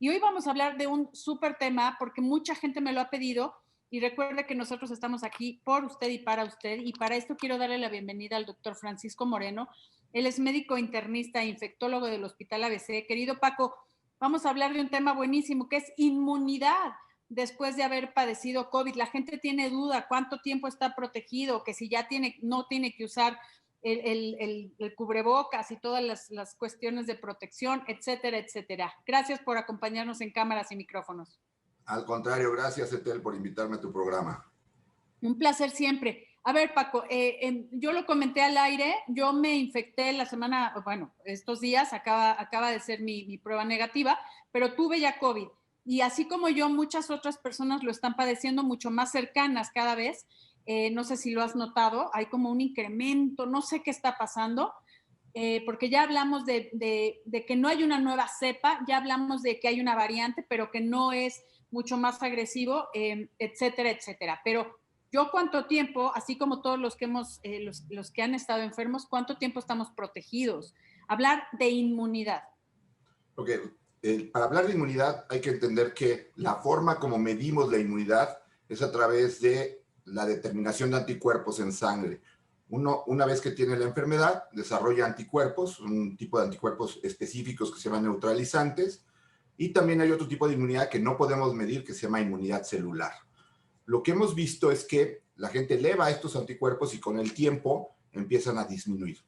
Y hoy vamos a hablar de un súper tema porque mucha gente me lo ha pedido y recuerde que nosotros estamos aquí por usted y para esto quiero darle la bienvenida al doctor Francisco Moreno. Él es médico internista e infectólogo del Hospital ABC. Querido Paco, vamos a hablar de un tema buenísimo que es inmunidad después de haber padecido COVID. La gente tiene duda cuánto tiempo está protegido, que si ya no tiene que usar el cubrebocas y todas las cuestiones de protección, etcétera, etcétera. Gracias por acompañarnos en cámaras y micrófonos. Al contrario, gracias, Etel, por invitarme a tu programa. Un placer siempre. A ver, Paco, yo lo comenté al aire, yo me infecté la semana, bueno, estos días acaba de ser mi prueba negativa, pero tuve ya COVID. Y así como yo, muchas otras personas lo están padeciendo mucho más cercanas cada vez. No sé si lo has notado, hay como un incremento, no sé qué está pasando, porque ya hablamos de que no hay una nueva cepa, ya hablamos de que hay una variante, pero que no es mucho más agresivo, etcétera, etcétera. Pero yo cuánto tiempo, así como todos los que los que han estado enfermos, cuánto tiempo estamos protegidos. Hablar de inmunidad. Ok, para hablar de inmunidad hay que entender que la forma como medimos la inmunidad es a través de la determinación de anticuerpos en sangre. Una vez que tiene la enfermedad, desarrolla anticuerpos, un tipo de anticuerpos específicos que se llaman neutralizantes, y también hay otro tipo de inmunidad que no podemos medir que se llama inmunidad celular. Lo que hemos visto es que la gente eleva estos anticuerpos y con el tiempo empiezan a disminuir.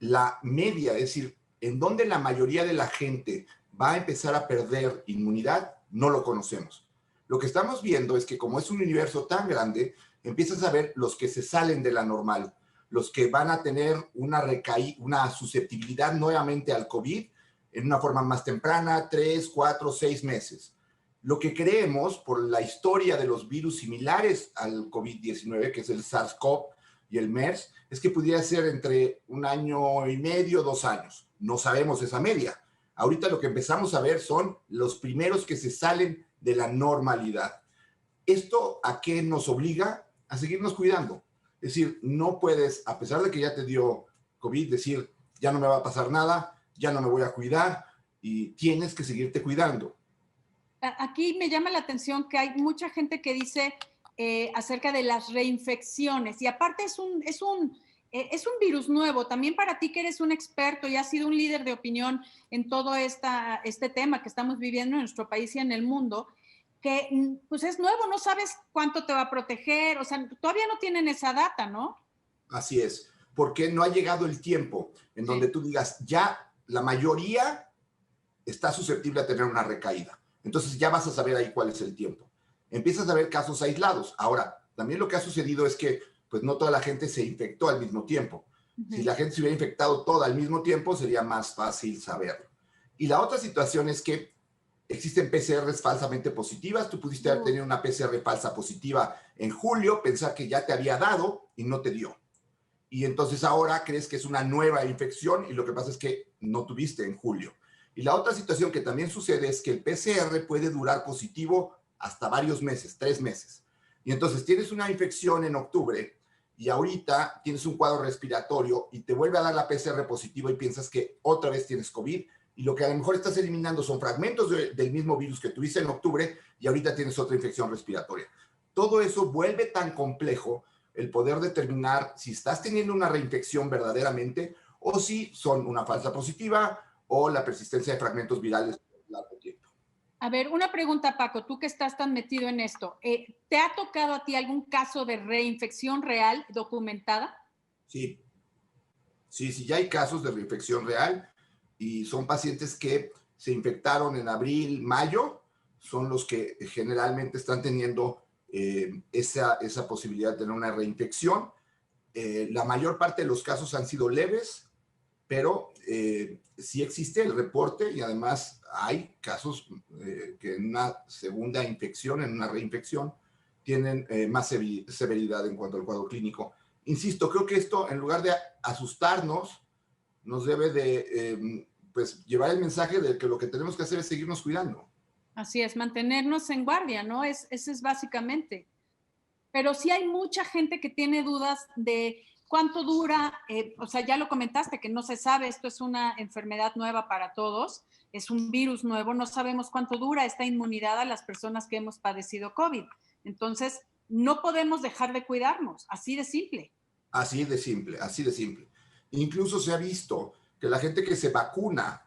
La media, es decir, en donde la mayoría de la gente va a empezar a perder inmunidad, no lo conocemos. Lo que estamos viendo es que como es un universo tan grande, empiezas a ver los que se salen de la normal, los que van a tener una susceptibilidad nuevamente al COVID en una forma más temprana, 3, 4, 6 meses. Lo que creemos por la historia de los virus similares al COVID-19, que es el SARS-CoV y el MERS, es que pudiera ser entre 1 año y medio, 2 años. No sabemos esa media. Ahorita lo que empezamos a ver son los primeros que se salen de la normalidad. ¿Esto a qué nos obliga? A seguirnos cuidando. Es decir, no puedes, a pesar de que ya te dio COVID, decir, ya no me va a pasar nada, ya no me voy a cuidar, y tienes que seguirte cuidando. Aquí me llama la atención que hay mucha gente que dice acerca de las reinfecciones y aparte es un virus nuevo. También para ti que eres un experto y has sido un líder de opinión en todo este tema que estamos viviendo en nuestro país y en el mundo, que pues es nuevo, no sabes cuánto te va a proteger, o sea, todavía no tienen esa data, ¿no? Así es, porque no ha llegado el tiempo en donde tú digas, ya la mayoría está susceptible a tener una recaída. Entonces ya vas a saber ahí cuál es el tiempo. Empiezas a ver casos aislados. Ahora, también lo que ha sucedido es que pues no toda la gente se infectó al mismo tiempo. Si la gente se hubiera infectado toda al mismo tiempo, sería más fácil saberlo. Y la otra situación es que existen PCRs falsamente positivas. Tú pudiste haber tenido una PCR falsa positiva en julio, pensar que ya te había dado y no te dio. Y entonces ahora crees que es una nueva infección y lo que pasa es que no tuviste en julio. Y la otra situación que también sucede es que el PCR puede durar positivo hasta varios meses, 3 meses. Y entonces tienes una infección en octubre y ahorita tienes un cuadro respiratorio y te vuelve a dar la PCR positiva y piensas que otra vez tienes COVID y lo que a lo mejor estás eliminando son fragmentos del mismo virus que tuviste en octubre y ahorita tienes otra infección respiratoria. Todo eso vuelve tan complejo el poder determinar si estás teniendo una reinfección verdaderamente o si son una falsa positiva o la persistencia de fragmentos virales por largo tiempo. A ver, una pregunta, Paco, tú que estás tan metido en esto, ¿te ha tocado a ti algún caso de reinfección real documentada? Sí, ya hay casos de reinfección real y son pacientes que se infectaron en abril, mayo, son los que generalmente están teniendo esa posibilidad de tener una reinfección. La mayor parte de los casos han sido leves, pero sí existe el reporte y además hay casos que en una segunda infección, en una reinfección, tienen más severidad en cuanto al cuadro clínico. Insisto, creo que esto, en lugar de asustarnos, nos debe de pues, llevar el mensaje de que lo que tenemos que hacer es seguirnos cuidando. Así es, mantenernos en guardia, ¿no? Eso es básicamente. Pero sí hay mucha gente que tiene dudas de cuánto dura, o sea, ya lo comentaste, que no se sabe, esto es una enfermedad nueva para todos, es un virus nuevo, no sabemos cuánto dura esta inmunidad a las personas que hemos padecido COVID. Entonces, no podemos dejar de cuidarnos, así de simple. Así de simple, así de simple. Incluso se ha visto que la gente que se vacuna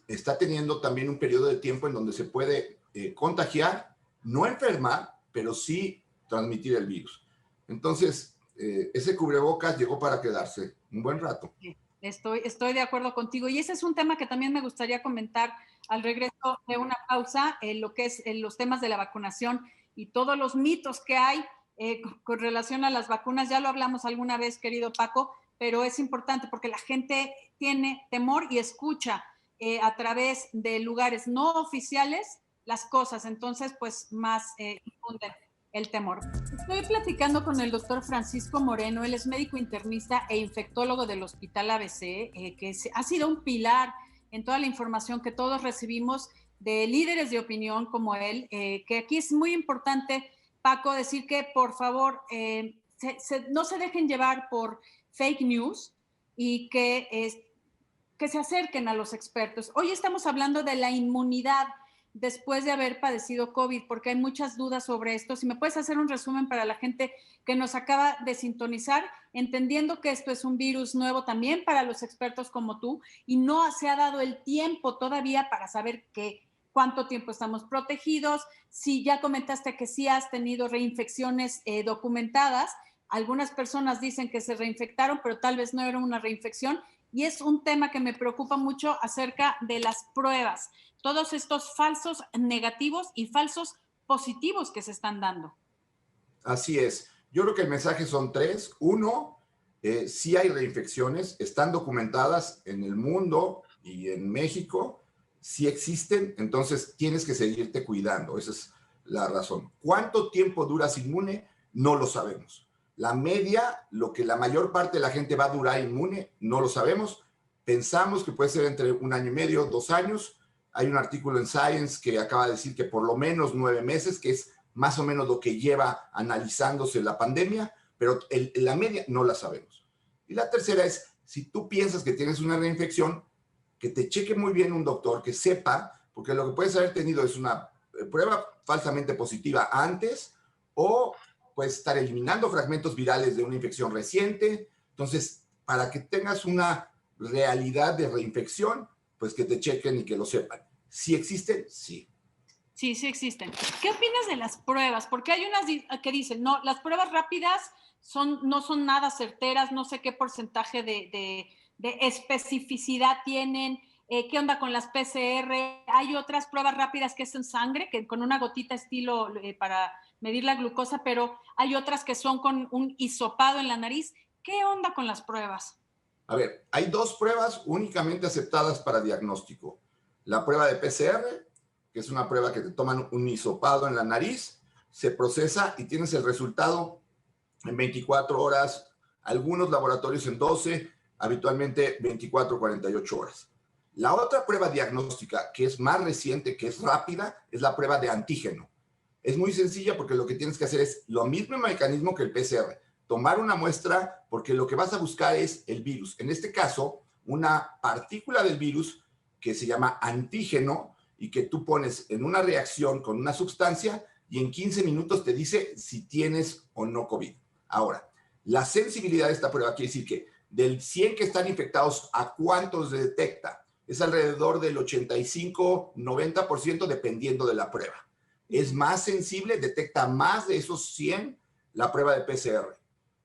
está teniendo también un periodo de tiempo en donde se puede contagiar, no enfermar, pero sí transmitir el virus. Entonces, ese cubrebocas llegó para quedarse un buen rato. Estoy de acuerdo contigo. Y ese es un tema que también me gustaría comentar al regreso de una pausa, lo que es los temas de la vacunación y todos los mitos que hay con relación a las vacunas. Ya lo hablamos alguna vez, querido Paco, pero es importante porque la gente tiene temor y escucha a través de lugares no oficiales las cosas. Entonces, pues más infunden el temor. Estoy platicando con el doctor Francisco Moreno, él es médico internista e infectólogo del Hospital ABC, que ha sido un pilar en toda la información que todos recibimos de líderes de opinión como él, que aquí es muy importante, Paco, decir que por favor no se dejen llevar por fake news y que se acerquen a los expertos. Hoy estamos hablando de la inmunidad después de haber padecido COVID, porque hay muchas dudas sobre esto. Si me puedes hacer un resumen para la gente que nos acaba de sintonizar, entendiendo que esto es un virus nuevo también para los expertos como tú, y no se ha dado el tiempo todavía para saber cuánto tiempo estamos protegidos. Si ya comentaste que sí has tenido reinfecciones documentadas, algunas personas dicen que se reinfectaron, pero tal vez no era una reinfección, y es un tema que me preocupa mucho acerca de las pruebas, todos estos falsos negativos y falsos positivos que se están dando. Así es. Yo creo que el mensaje son tres. Uno, sí hay reinfecciones, están documentadas en el mundo y en México, sí existen, entonces tienes que seguirte cuidando. Esa es la razón. ¿Cuánto tiempo duras inmune? No lo sabemos. La media, lo que la mayor parte de la gente va a durar inmune, no lo sabemos. Pensamos que puede ser entre 1 año y medio, 2 años. Hay un artículo en Science que acaba de decir que por lo menos 9 meses, que es más o menos lo que lleva analizándose la pandemia, pero la media no la sabemos. Y la tercera es, si tú piensas que tienes una reinfección, que te cheque muy bien un doctor, que sepa, porque lo que puedes haber tenido es una prueba falsamente positiva antes, o puedes estar eliminando fragmentos virales de una infección reciente. Entonces, para que tengas una realidad de reinfección, pues que te chequen y que lo sepan. ¿Sí existen? Sí. Sí, sí existen. ¿Qué opinas de las pruebas? Porque hay unas que dicen, no, las pruebas rápidas no son nada certeras, no sé qué porcentaje de especificidad tienen. ¿Qué onda con las PCR? Hay otras pruebas rápidas que es en sangre, que con una gotita estilo para medir la glucosa, pero hay otras que son con un hisopado en la nariz. ¿Qué onda con las pruebas? A ver, hay 2 pruebas únicamente aceptadas para diagnóstico. La prueba de PCR, que es una prueba que te toman un hisopado en la nariz, se procesa y tienes el resultado en 24 horas, algunos laboratorios en 12, habitualmente 24 o 48 horas. La otra prueba diagnóstica, que es más reciente, que es rápida, es la prueba de antígeno. Es muy sencilla porque lo que tienes que hacer es lo mismo mecanismo que el PCR, tomar una muestra porque lo que vas a buscar es el virus. En este caso, una partícula del virus que se llama antígeno y que tú pones en una reacción con una sustancia y en 15 minutos te dice si tienes o no COVID. Ahora, la sensibilidad de esta prueba quiere decir que del 100 que están infectados, ¿a cuántos se detecta? Es alrededor del 85-90% dependiendo de la prueba. Es más sensible, detecta más de esos 100 la prueba de PCR.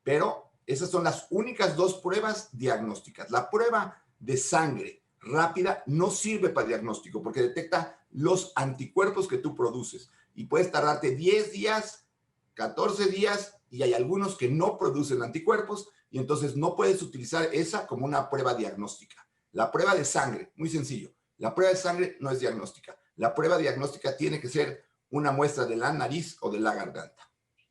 Pero esas son las únicas 2 pruebas diagnósticas. La prueba de sangre rápida no sirve para diagnóstico porque detecta los anticuerpos que tú produces y puedes tardarte 10 días, 14 días y hay algunos que no producen anticuerpos y entonces no puedes utilizar esa como una prueba diagnóstica. La prueba de sangre, muy sencillo, la prueba de sangre no es diagnóstica. La prueba diagnóstica tiene que ser una muestra de la nariz o de la garganta.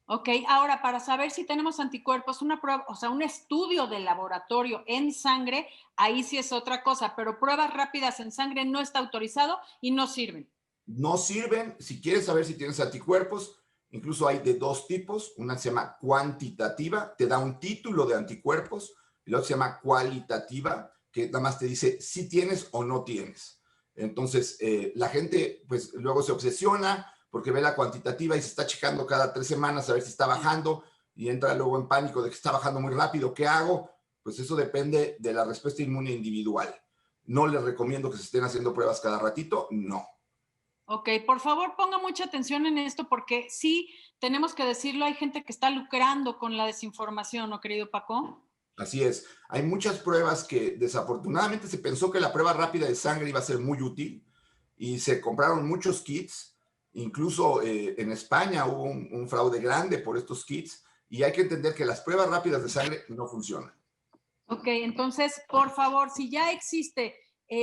Ok, ahora para saber si tenemos anticuerpos, una prueba, o sea, un estudio de laboratorio en sangre, ahí sí es otra cosa, pero pruebas rápidas en sangre no está autorizado y no sirven. No sirven, si quieres saber si tienes anticuerpos, incluso hay de 2 tipos, una se llama cuantitativa, te da un título de anticuerpos, y la otra se llama cualitativa, que nada más te dice si tienes o no tienes. Entonces, la gente pues luego se obsesiona porque ve la cuantitativa y se está checando cada 3 semanas a ver si está bajando y entra luego en pánico de que está bajando muy rápido, ¿qué hago? Pues eso depende de la respuesta inmune individual. No les recomiendo que se estén haciendo pruebas cada ratito, no. Ok, por favor ponga mucha atención en esto porque sí, tenemos que decirlo, hay gente que está lucrando con la desinformación, ¿no, querido Paco? Así es. Hay muchas pruebas que desafortunadamente se pensó que la prueba rápida de sangre iba a ser muy útil y se compraron muchos kits. Incluso en España hubo un fraude grande por estos kits y hay que entender que las pruebas rápidas de sangre no funcionan. Ok, entonces, por favor, si ya existe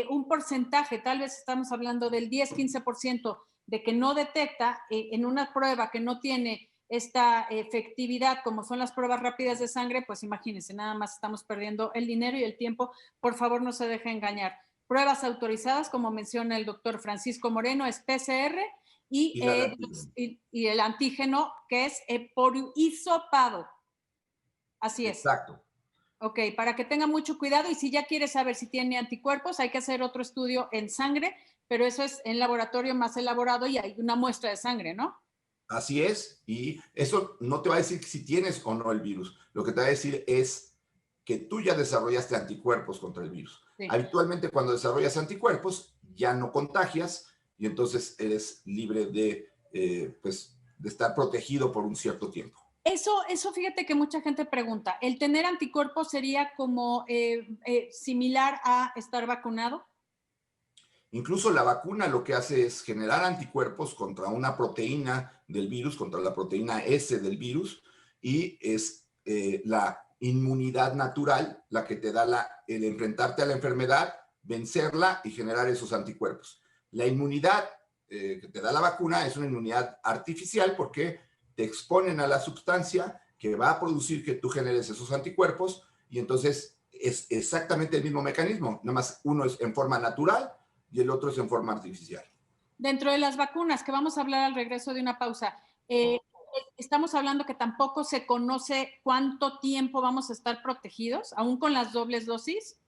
un porcentaje, tal vez estamos hablando del 10-15% de que no detecta en una prueba que no tiene esta efectividad como son las pruebas rápidas de sangre, pues imagínense, nada más estamos perdiendo el dinero y el tiempo. Por favor, no se deje engañar. Pruebas autorizadas, como menciona el doctor Francisco Moreno, es PCR y, y el antígeno, que es por hisopado. Así es. Exacto. Ok, para que tenga mucho cuidado y si ya quiere saber si tiene anticuerpos, hay que hacer otro estudio en sangre, pero eso es en laboratorio más elaborado y hay una muestra de sangre, ¿no? Así es, y eso no te va a decir si tienes o no el virus. Lo que te va a decir es que tú ya desarrollaste anticuerpos contra el virus. Sí. Habitualmente cuando desarrollas anticuerpos ya no contagias y entonces eres libre pues, de estar protegido por un cierto tiempo. Eso fíjate que mucha gente pregunta, ¿el tener anticuerpos sería como similar a estar vacunado? Incluso la vacuna lo que hace es generar anticuerpos contra una proteína del virus, contra la proteína S del virus, y es la inmunidad natural la que te da el enfrentarte a la enfermedad, vencerla y generar esos anticuerpos. La inmunidad que te da la vacuna es una inmunidad artificial porque te exponen a la sustancia que va a producir que tú generes esos anticuerpos y entonces es exactamente el mismo mecanismo, nada más uno es en forma natural y el otro es en forma artificial. Dentro de las vacunas, que vamos a hablar al regreso de una pausa, estamos hablando que tampoco se conoce cuánto tiempo vamos a estar protegidos, aún con las dobles dosis.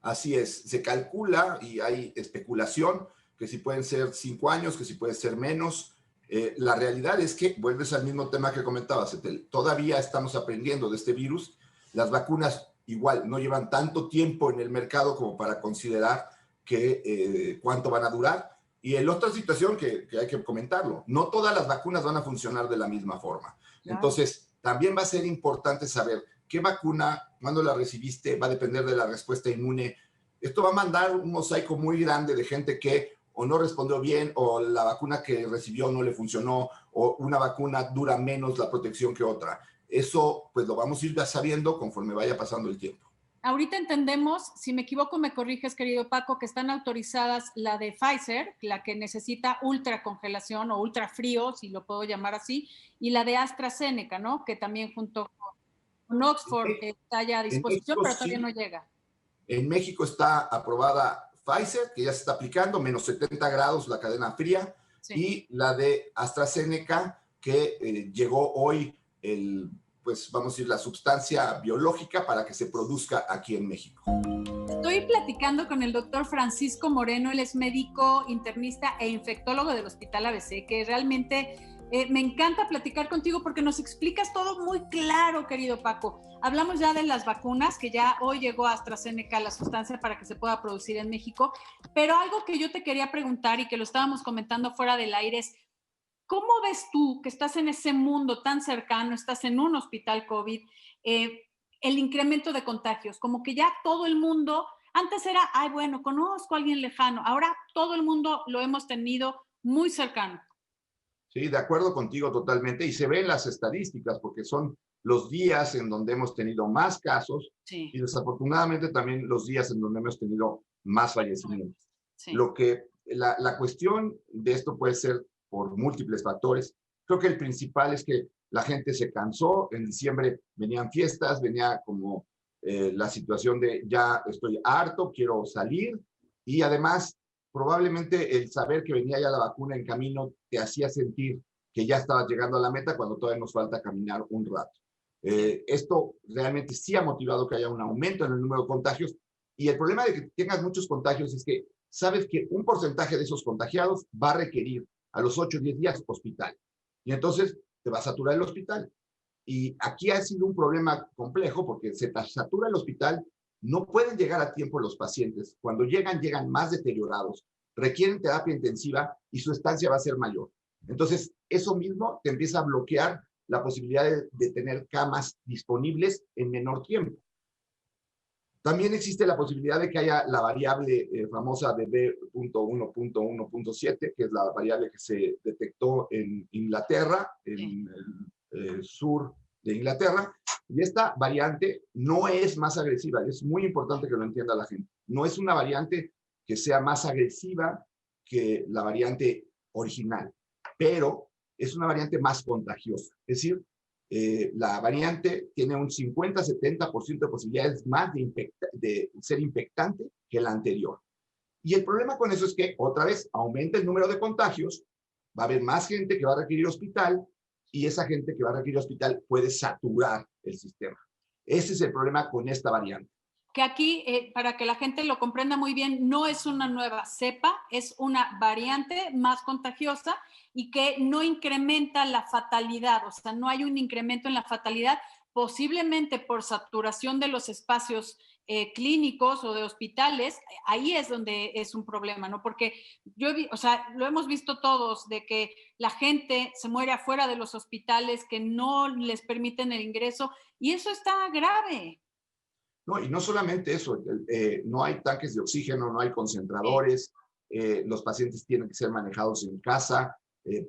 Así es, se calcula y hay especulación que si pueden ser 5 años, que si puede ser menos. La realidad es que, vuelves al mismo tema que comentabas, Etel, todavía estamos aprendiendo de este virus. Las vacunas igual no llevan tanto tiempo en el mercado como para considerar cuánto van a durar. Y en otra situación que hay que comentarlo, no todas las vacunas van a funcionar de la misma forma. Claro. Entonces, también va a ser importante saber qué vacuna, cuándo la recibiste, va a depender de la respuesta inmune. Esto va a mandar un mosaico muy grande de gente que o no respondió bien, o la vacuna que recibió no le funcionó, o una vacuna dura menos la protección que otra. Eso, pues lo vamos a ir sabiendo conforme vaya pasando el tiempo. Ahorita entendemos, si me equivoco me corriges, querido Paco, que están autorizadas la de Pfizer, la que necesita ultra congelación o ultra frío, si lo puedo llamar así, y la de AstraZeneca, ¿no? Que también junto con Oxford está ya a disposición, México, pero todavía sí, no llega. En México está aprobada Pfizer, que ya se está aplicando, menos 70 grados la cadena fría, sí, y la de AstraZeneca, que llegó hoy pues vamos a decir, la sustancia biológica para que se produzca aquí en México. Estoy platicando con el doctor Francisco Moreno, él es médico, internista e infectólogo del Hospital ABC, que realmente me encanta platicar contigo porque nos explicas todo muy claro, querido Paco. Hablamos ya de las vacunas, que ya hoy llegó a AstraZeneca la sustancia para que se pueda producir en México, pero algo que yo te quería preguntar y que lo estábamos comentando fuera del aire es, ¿cómo ves tú que estás en ese mundo tan cercano, estás en un hospital COVID, el incremento de contagios? Como que ya todo el mundo, antes era, ay, bueno, conozco a alguien lejano, ahora todo el mundo lo hemos tenido muy cercano. Sí, de acuerdo contigo totalmente, y se ven las estadísticas, porque son los días en donde hemos tenido más casos, sí, y desafortunadamente también los días en donde hemos tenido más fallecimientos. Sí. La cuestión de esto puede ser por múltiples factores. Creo que el principal es que la gente se cansó, en diciembre venían fiestas, venía como la situación de ya estoy harto, quiero salir, y además probablemente el saber que venía ya la vacuna en camino te hacía sentir que ya estabas llegando a la meta cuando todavía nos falta caminar un rato. Esto realmente sí ha motivado que haya un aumento en el número de contagios, y el problema de que tengas muchos contagios es que sabes que un porcentaje de esos contagiados va a requerir a los 8 o 10 días hospital. Y entonces te va a saturar el hospital. Y aquí ha sido un problema complejo porque se satura el hospital, no pueden llegar a tiempo los pacientes. Cuando llegan más deteriorados, requieren terapia intensiva y su estancia va a ser mayor. Entonces, eso mismo te empieza a bloquear la posibilidad de tener camas disponibles en menor tiempo. También existe la posibilidad de que haya la variable famosa de B.1.1.7, que es la variable que se detectó en Inglaterra, en el sur de Inglaterra. Y esta variante no es más agresiva. Es muy importante que lo entienda la gente. No es una variante que sea más agresiva que la variante original, pero es una variante más contagiosa. Es decir, la variante tiene un 50-70% de posibilidades más de ser infectante que la anterior. Y el problema con eso es que, otra vez, aumenta el número de contagios, va a haber más gente que va a requerir hospital, y esa gente que va a requerir hospital puede saturar el sistema. Ese es el problema con esta variante. Que aquí, para que la gente lo comprenda muy bien, no es una nueva cepa, es una variante más contagiosa y que no incrementa la fatalidad, o sea, no hay un incremento en la fatalidad, posiblemente por saturación de los espacios clínicos o de hospitales. Ahí es donde es un problema, ¿no? Porque o sea, lo hemos visto todos, de que la gente se muere afuera de los hospitales, que no les permiten el ingreso, y eso está grave. No, y no solamente eso, no hay tanques de oxígeno, no hay concentradores, los pacientes tienen que ser manejados en casa,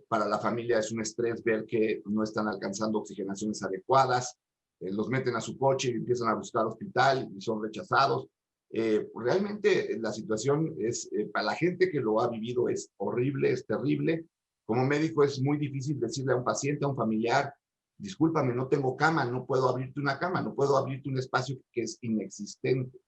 para la familia es un estrés ver que no están alcanzando oxigenaciones adecuadas, los meten a su coche y empiezan a buscar hospital y son rechazados. Realmente la situación es, para la gente que lo ha vivido es horrible, es terrible. Como médico es muy difícil decirle a un paciente, a un familiar, discúlpame, no tengo cama, no puedo abrirte una cama, no puedo abrirte un espacio que es inexistente.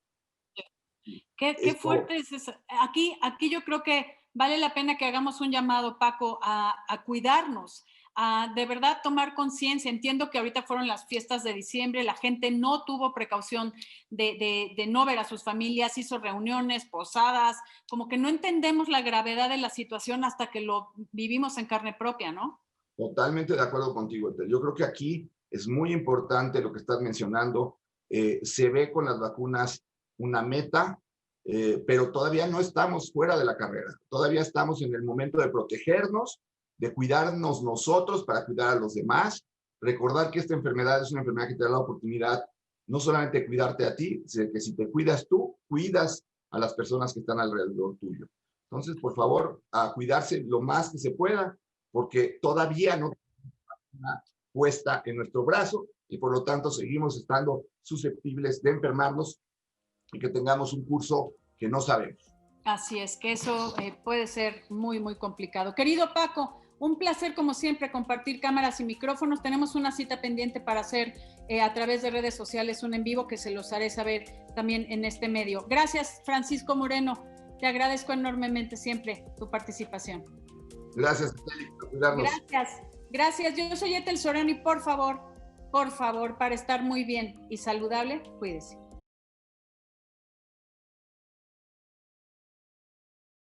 Qué fuerte es eso. Aquí yo creo que vale la pena que hagamos un llamado, Paco, a cuidarnos, a de verdad tomar conciencia. Entiendo que ahorita fueron las fiestas de diciembre, la gente no tuvo precaución de no ver a sus familias, hizo reuniones, posadas, como que no entendemos la gravedad de la situación hasta que lo vivimos en carne propia, ¿no? Totalmente de acuerdo contigo. Yo creo que aquí es muy importante lo que estás mencionando. Se ve con las vacunas una meta, pero todavía no estamos fuera de la carrera. Todavía estamos en el momento de protegernos, de cuidarnos nosotros para cuidar a los demás. Recordar que esta enfermedad es una enfermedad que te da la oportunidad no solamente de cuidarte a ti, sino que si te cuidas tú, cuidas a las personas que están alrededor tuyo. Entonces, por favor, a cuidarse lo más que se pueda, porque todavía no tenemos una puesta en nuestro brazo y por lo tanto seguimos estando susceptibles de enfermarnos y que tengamos un curso que no sabemos. Así es, que eso puede ser muy, muy complicado. Querido Paco, un placer como siempre compartir cámaras y micrófonos. Tenemos una cita pendiente para hacer a través de redes sociales un en vivo que se los haré saber también en este medio. Gracias, Francisco Moreno. Te agradezco enormemente siempre tu participación. Gracias, Esteli, por cuidarnos. Gracias. Yo soy Ethel Soriano y por favor, para estar muy bien y saludable, cuídese.